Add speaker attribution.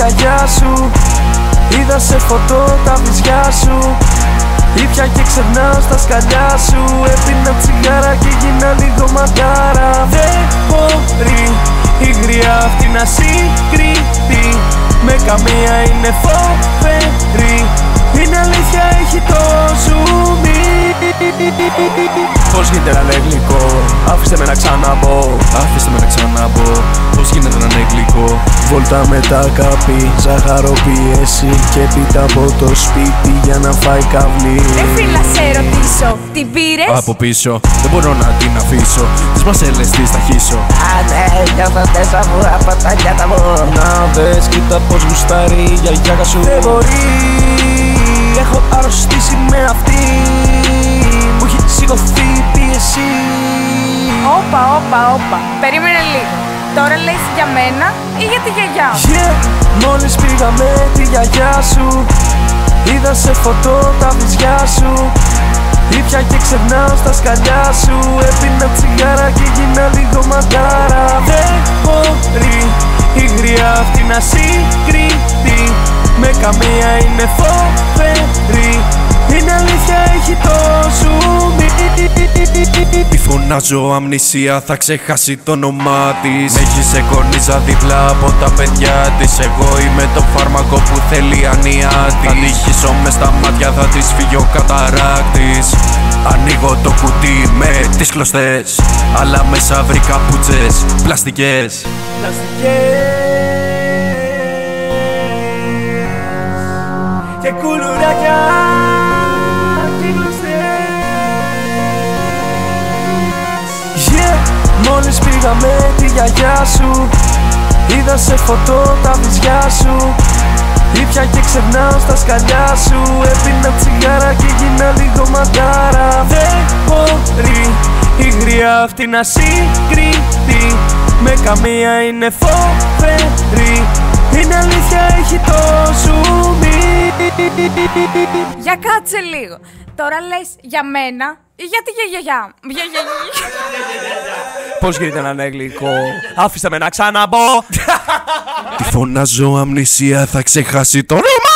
Speaker 1: γιαγιά σου. Είδα σε φωτό τα βυζιά σου. Ήπια και ξερνάω στα σκαλιά σου. Έπινα τσιγάρα και γίνα λίγο μαντάρα. Δεν μπορεί η γριά αυτή να συγκριθεί με καμία, είναι φοβερή. Είναι αλήθεια, έχει το ζουμί. Πώς γίνεται να είναι γλυκό, άφηστε με να ξαναμπω.
Speaker 2: Αφήστε με να ξαναμπω. Πώς γίνεται να είναι γλυκό.
Speaker 1: Βόλτα με τα καπί, ζαχαροπίεση και πίτα από το σπίτι για να φάει καβλί.
Speaker 3: Φίλα, σε ρωτήσω, την πήρες?
Speaker 2: Από πίσω, δεν μπορώ να την αφήσω. Τις μασέλες τις θα χύσω.
Speaker 1: Ναι, νιώθω τέσσερα μου από τα νιάτα μου. Να δες, κοίτα πως γουστάρει η γιαγιά σου. Δεν μπορεί, έχω αρρωστήσει με αυτή. Μου έχει σηκωθεί η πίεση.
Speaker 3: Όπα, περίμενε λίγο. Τώρα λες για μένα ή για τη γιαγιά?
Speaker 1: Μόλις πήγα με τη γιαγιά σου. Είδα σε φωτό τα βυζιά σου. Ήπια και ξερνάω στα σκαλιά σου. Έπινα τσιγάρα και γίνα λίγο μαντάρα. Δεν μπορεί η γριά αυτή να συγκριθεί με καμία, είναι φοβερή. Είναι αλήθεια, έχει το ζουμί.
Speaker 2: Τη φωνάζω αμνησία, θα ξεχάσει το όνομά της. Με έχει σε κορνίζα δίπλα από τα παιδιά της. Εγώ είμαι το φάρμακο που θέλει η άνοια της. Θα νυχίσω μες στα μάτια, θα της φύγει ο καταράκτης. Ανοίγω το κουτί με τις κλωστές, αλλά μέσα βρήκα πουτσες πλαστικές.
Speaker 1: Και κουλουράκια και κλωστές. Μόλις πήγα με τη γιαγιά σου. Είδα σε φωτό τα βυζιά σου. Ήπια και ξερνάω στα σκαλιά σου. Έπινα τσιγάρα και γίνα λίγο μαντάρα. Δεν μπορεί η γριά αυτή να συγκριθεί με καμία, είναι φοβερή. Είναι αλήθεια, έχει το ζουμί.
Speaker 3: Για κάτσε λίγο. Τώρα λες για μένα ή για τη γιαγιά?
Speaker 1: Πώς γίνεται να είναι γλυκό, άφηστε με να ξαναμπω.
Speaker 2: Τη φωνάζω αμνησία, θα ξεχάσει το όνομα